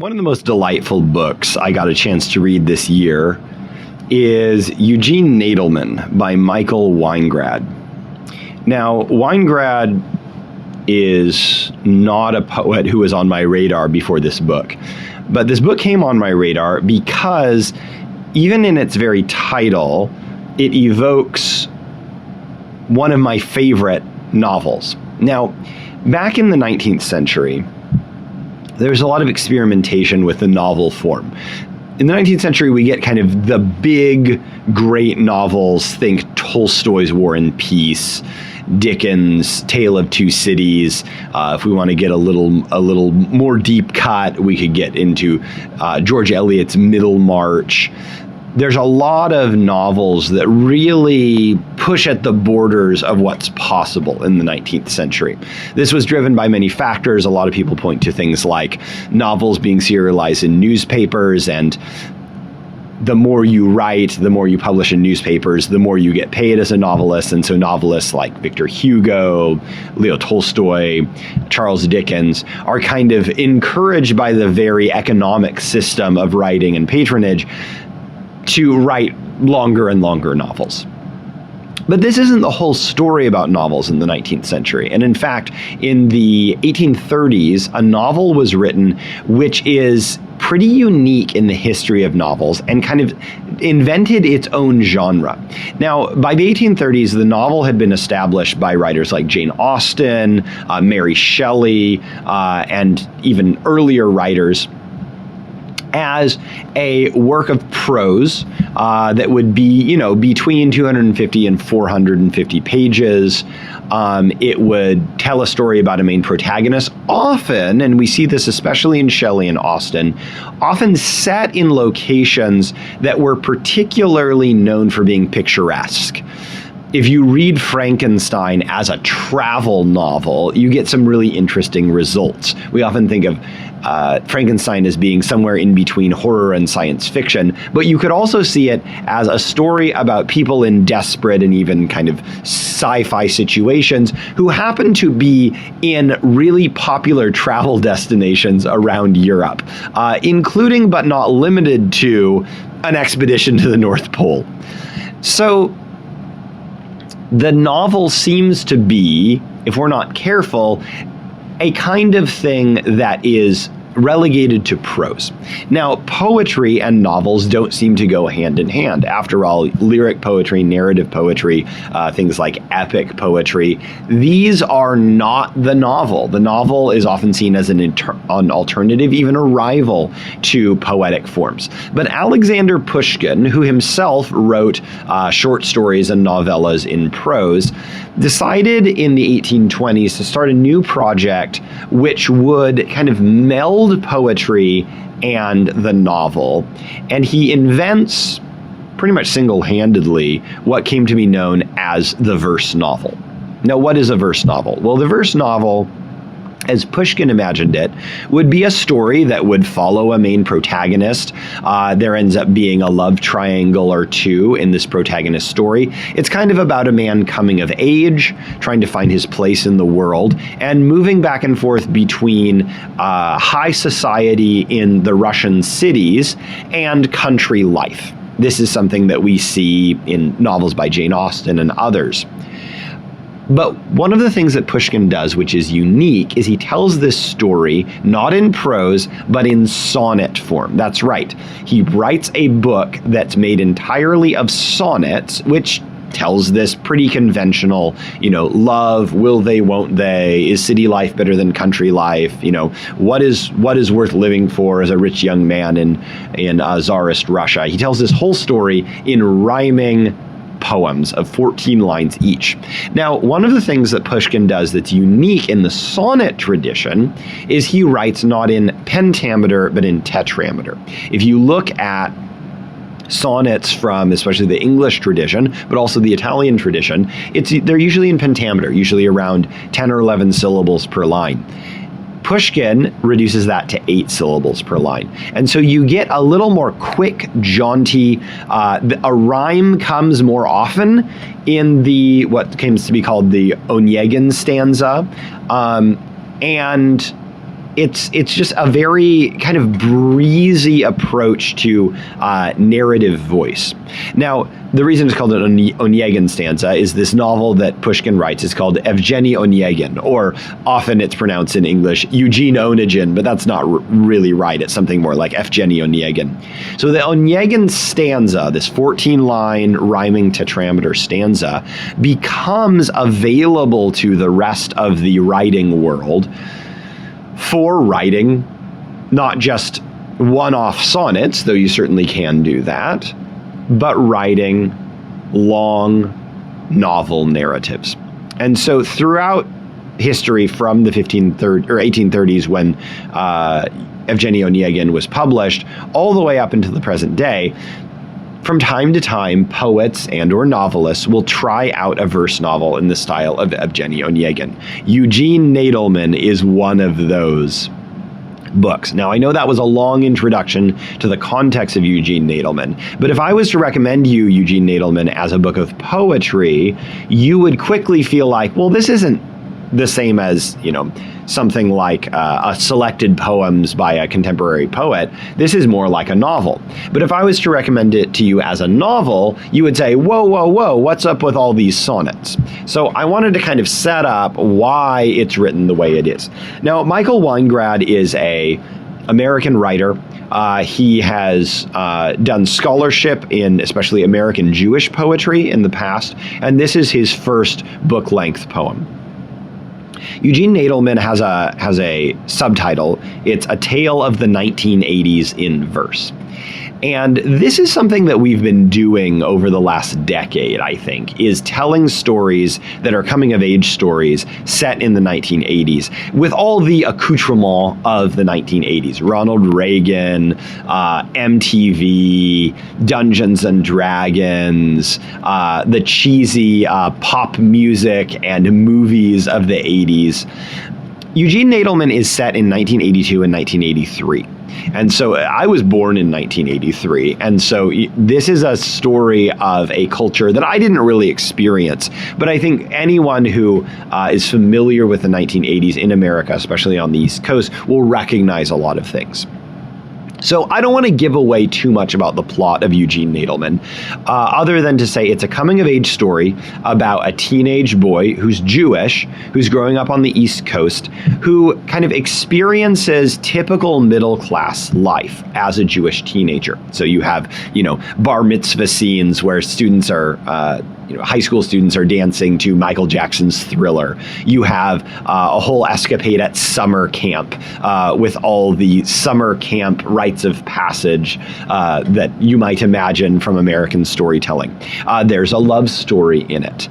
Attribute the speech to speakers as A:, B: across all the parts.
A: One of the most delightful books I got a chance to read this year is Eugene Nadelman by Michael Weingrad. Now, Weingrad is not a poet who was on my radar before this book, but this book came on my radar because even in its very title, it evokes one of my favorite novels. Now, back in the 19th century, there was a lot of experimentation with the novel form. In the 19th century, we get kind of the big, great novels. Think Tolstoy's War and Peace, Dickens' Tale of Two Cities. If we want to get a little more deep cut, we could get into George Eliot's Middlemarch. There's a lot of novels that really push at the borders of what's possible in the 19th century. This was driven by many factors. A lot of people point to things like novels being serialized in newspapers, and the more you write, the more you publish in newspapers, the more you get paid as a novelist. And so novelists like Victor Hugo, Leo Tolstoy, Charles Dickens are kind of encouraged by the very economic system of writing and patronage to write longer and longer novels. But this isn't the whole story about novels in the 19th century. And in fact, in the 1830s, a novel was written which is pretty unique in the history of novels and kind of invented its own genre. Now, by the 1830s, the novel had been established by writers like Jane Austen, Mary Shelley, and even earlier writers as a work of prose that would be, between 250 and 450 pages. It would tell a story about a main protagonist, often, and we see this especially in Shelley and Austen, often set in locations that were particularly known for being picturesque. If you read Frankenstein as a travel novel, you get some really interesting results. We often think of Frankenstein as being somewhere in between horror and science fiction, but you could also see it as a story about people in desperate and even kind of sci-fi situations who happen to be in really popular travel destinations around Europe, including but not limited to an expedition to the North Pole. So the novel seems to be, if we're not careful, a kind of thing that is relegated to prose. Now, poetry and novels don't seem to go hand in hand. After all, lyric poetry, narrative poetry, things like epic poetry, these are not the novel. The novel is often seen as an alternative, even a rival to poetic forms. But Alexander Pushkin, who himself wrote short stories and novellas in prose, decided in the 1820s to start a new project which would kind of meld poetry and the novel. And he invents, pretty much single-handedly, what came to be known as the verse novel. Now, what is a verse novel? Well, the verse novel, as Pushkin imagined it, would be a story that would follow a main protagonist. There ends up being a love triangle or two in this protagonist story. It's kind of about a man coming of age, trying to find his place in the world, and moving back and forth between high society in the Russian cities and country life. This is something that we see in novels by Jane Austen and others. But one of the things that Pushkin does, which is unique, is he tells this story not in prose, but in sonnet form. That's right. He writes a book that's made entirely of sonnets, which tells this pretty conventional, love, will they, won't they, is city life better than country life, what is worth living for as a rich young man in Tsarist Russia. He tells this whole story in rhyming poems of 14 lines each. Now, one of the things that Pushkin does that's unique in the sonnet tradition is he writes not in pentameter, but in tetrameter. If you look at sonnets from especially the English tradition, but also the Italian tradition, they're usually in pentameter, usually around 10 or 11 syllables per line. Pushkin reduces that to 8 syllables per line. And so you get a little more quick, jaunty, a rhyme comes more often in what comes to be called the Onegin stanza. And it's just a very kind of breezy approach to narrative voice. Now, the reason it's called an Onegin stanza is this novel that Pushkin writes is called Evgeny Onegin, or often it's pronounced in English Eugene Onegin, but that's not really right. It's something more like Evgeny Onegin. So the Onegin stanza, this 14-line rhyming tetrameter stanza, becomes available to the rest of the writing world for writing not just one-off sonnets, though you certainly can do that, but writing long novel narratives. And so throughout history from the 1830s when Evgeny Onegin was published, all the way up into the present day, from time to time, poets and or novelists will try out a verse novel in the style of Evgeny Onegin. Eugene Nadelman is one of those books. Now, I know that was a long introduction to the context of Eugene Nadelman, but if I was to recommend you Eugene Nadelman as a book of poetry, you would quickly feel like, well, this isn't the same as, something like a selected poems by a contemporary poet. This is more like a novel. But if I was to recommend it to you as a novel, you would say, whoa, whoa, whoa, what's up with all these sonnets? So I wanted to kind of set up why it's written the way it is. Now, Michael Weingrad is an American writer. He has done scholarship in especially American Jewish poetry in the past, and this is his first book-length poem. Eugene Nadelman has a subtitle. It's A Tale of the 1980s in Verse. And this is something that we've been doing over the last decade, I think, is telling stories that are coming-of-age stories set in the 1980s with all the accoutrement of the 1980s. Ronald Reagan, MTV, Dungeons and Dragons, the cheesy pop music and movies of the 80s. Eugene Nadelman is set in 1982 and 1983. And so I was born in 1983. And so this is a story of a culture that I didn't really experience. But I think anyone who is familiar with the 1980s in America, especially on the East Coast, will recognize a lot of things. So I don't want to give away too much about the plot of Eugene Nadelman, other than to say it's a coming-of-age story about a teenage boy who's Jewish, who's growing up on the East Coast, who kind of experiences typical middle-class life as a Jewish teenager. So you have, bar mitzvah scenes where students are high school students are dancing to Michael Jackson's Thriller. You have a whole escapade at summer camp with all the summer camp rites of passage that you might imagine from American storytelling. There's a love story in it.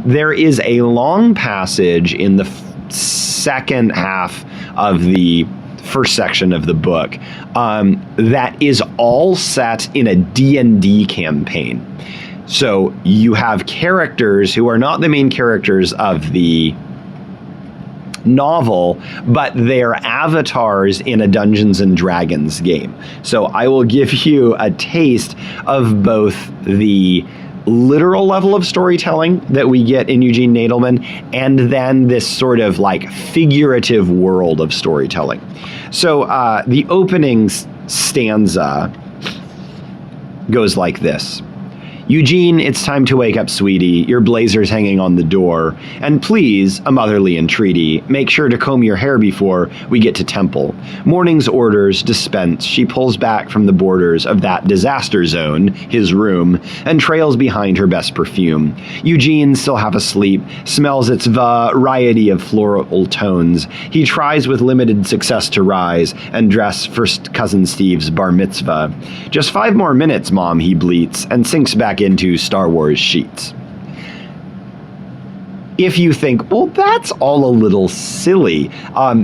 A: There is a long passage in the second half of the first section of the book that is all set in a D&D campaign. So you have characters who are not the main characters of the novel, but they're avatars in a Dungeons and Dragons game. So I will give you a taste of both the literal level of storytelling that we get in Eugene Nadelman, and then this sort of like figurative world of storytelling. So the opening stanza goes like this. Eugene, it's time to wake up, sweetie. Your blazer's hanging on the door. And please, a motherly entreaty, make sure to comb your hair before we get to temple. Morning's orders dispensed, she pulls back from the borders of that disaster zone, his room, and trails behind her best perfume. Eugene, still half asleep, smells its variety of floral tones. He tries with limited success to rise and dress for cousin Steve's bar mitzvah. Just 5 more minutes, Mom, he bleats, and sinks back into Star Wars sheets. If you think, well, that's all a little silly,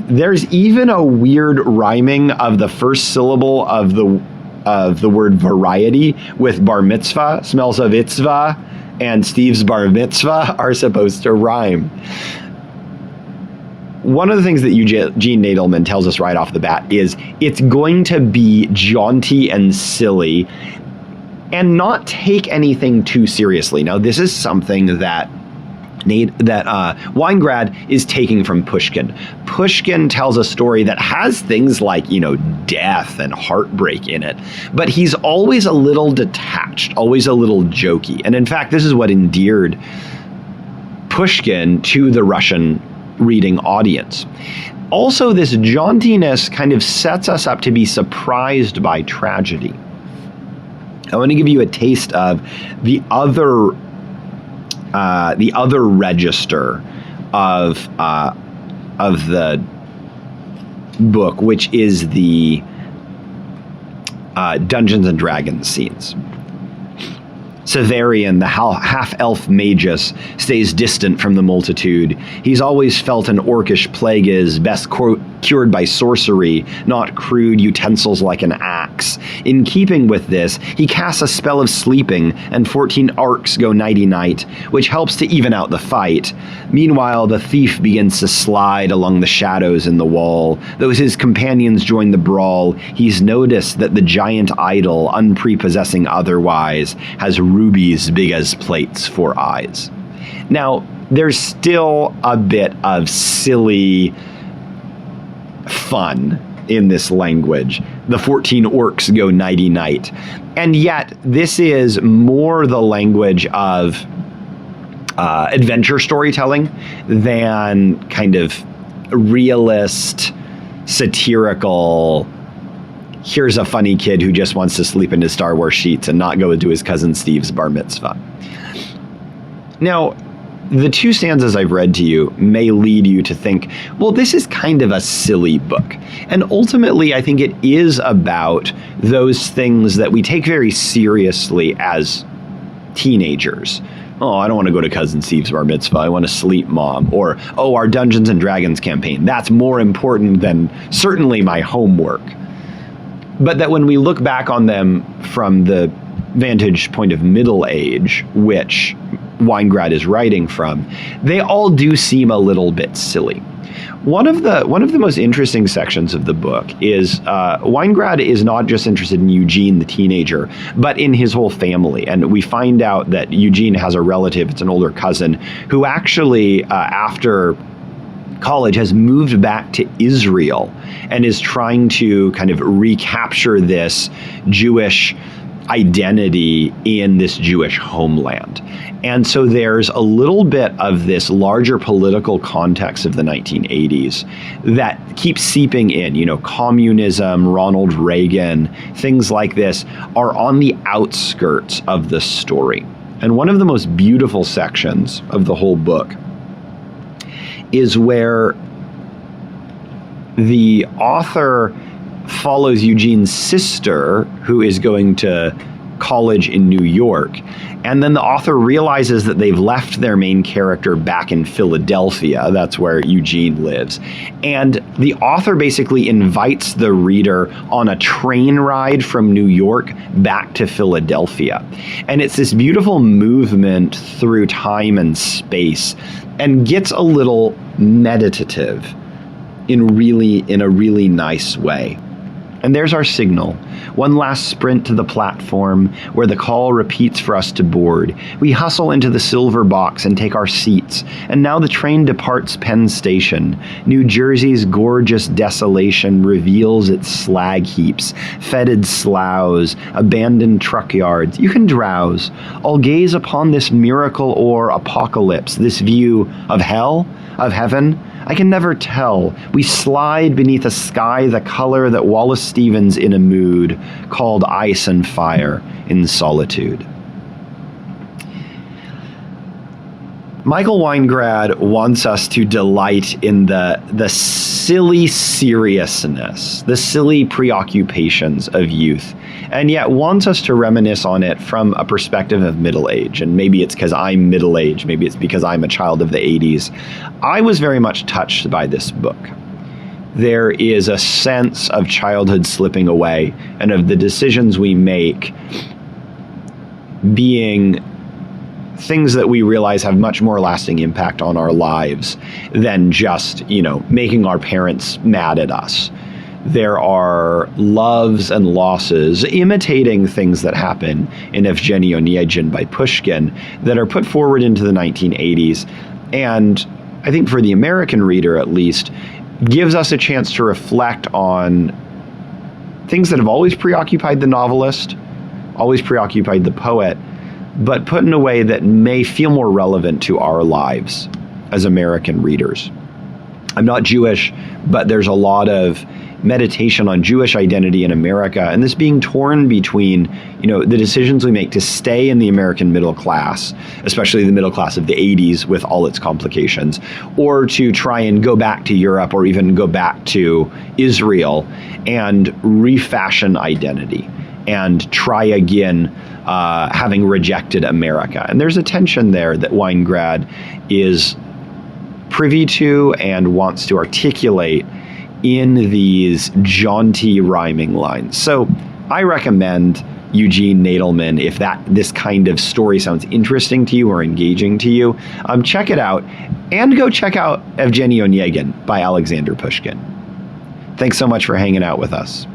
A: there's even a weird rhyming of the first syllable of the word variety with bar mitzvah, smells of itzvah, and Steve's bar mitzvah are supposed to rhyme. One of the things that Eugene Nadelman tells us right off the bat is it's going to be jaunty and silly and not take anything too seriously. Now, this is something that Weingrad is taking from Pushkin. Pushkin tells a story that has things like, death and heartbreak in it, but he's always a little detached, always a little jokey. And in fact, this is what endeared Pushkin to the Russian reading audience. Also, this jauntiness kind of sets us up to be surprised by tragedy. I want to give you a taste of the other register of the book, which is the Dungeons and Dragons scenes. Severian, the half-elf magus, stays distant from the multitude. He's always felt an orcish plague is best cured by sorcery, not crude utensils like an axe. In keeping with this, he casts a spell of sleeping, and 14 arcs go nighty-night, which helps to even out the fight. Meanwhile, the thief begins to slide along the shadows in the wall. Though his companions join the brawl, he's noticed that the giant idol, unprepossessing otherwise, has rubies big as plates for eyes. Now, there's still a bit of silly fun in this language. The 14 orcs go nighty-night. And yet, this is more the language of adventure storytelling than kind of realist, satirical, here's a funny kid who just wants to sleep in his Star Wars sheets and not go to his cousin Steve's bar mitzvah. Now, the two stanzas I've read to you may lead you to think, well, this is kind of a silly book. And ultimately, I think it is about those things that we take very seriously as teenagers. Oh, I don't want to go to cousin Steve's bar mitzvah. I want to sleep, Mom. Or, oh, our Dungeons and Dragons campaign. That's more important than certainly my homework. But that when we look back on them from the vantage point of middle age, which Weingrad is writing from, they all do seem a little bit silly. One of the most interesting sections of the book is Weingrad is not just interested in Eugene, the teenager, but in his whole family. And we find out that Eugene has a relative, it's an older cousin, who actually, after college, has moved back to Israel and is trying to kind of recapture this Jewish identity in this Jewish homeland. And so there's a little bit of this larger political context of the 1980s that keeps seeping in. Communism, Ronald Reagan, things like this are on the outskirts of the story. And one of the most beautiful sections of the whole book is where the author follows Eugene's sister, who is going to college in New York, and then the author realizes that they've left their main character back in Philadelphia. That's where Eugene lives. And the author basically invites the reader on a train ride from New York back to Philadelphia. And it's this beautiful movement through time and space, and gets a little meditative in a really nice way. And there's our signal. One last sprint to the platform where the call repeats for us to board. We hustle into the silver box and take our seats. And now the train departs Penn Station. New Jersey's gorgeous desolation reveals its slag heaps, fetid sloughs, abandoned truck yards. You can drowse. I'll gaze upon this miracle or apocalypse, this view of hell, of heaven. I can never tell. We slide beneath a sky the color that Wallace Stevens in a mood called ice and fire in solitude. Michael Weingrad wants us to delight in the silly seriousness, the silly preoccupations of youth, and yet wants us to reminisce on it from a perspective of middle age. And maybe it's because I'm middle-aged, maybe it's because I'm a child of the 80s. I was very much touched by this book. There is a sense of childhood slipping away and of the decisions we make being things that we realize have much more lasting impact on our lives than just, making our parents mad at us. There are loves and losses imitating things that happen in Evgeny Onegin by Pushkin that are put forward into the 1980s And I think for the American reader, at least, gives us a chance to reflect on things that have always preoccupied the novelist, always preoccupied the poet, but put in a way that may feel more relevant to our lives as American readers. I'm not Jewish, but there's a lot of meditation on Jewish identity in America, and this being torn between, the decisions we make to stay in the American middle class, especially the middle class of the 80s with all its complications, or to try and go back to Europe or even go back to Israel and refashion identity and try again, having rejected America. And there's a tension there that Weingrad is privy to and wants to articulate in these jaunty rhyming lines. So I recommend Eugene Nadelman if this kind of story sounds interesting to you or engaging to you. Check it out, and go check out Evgeny Onegin by Alexander Pushkin. Thanks so much for hanging out with us.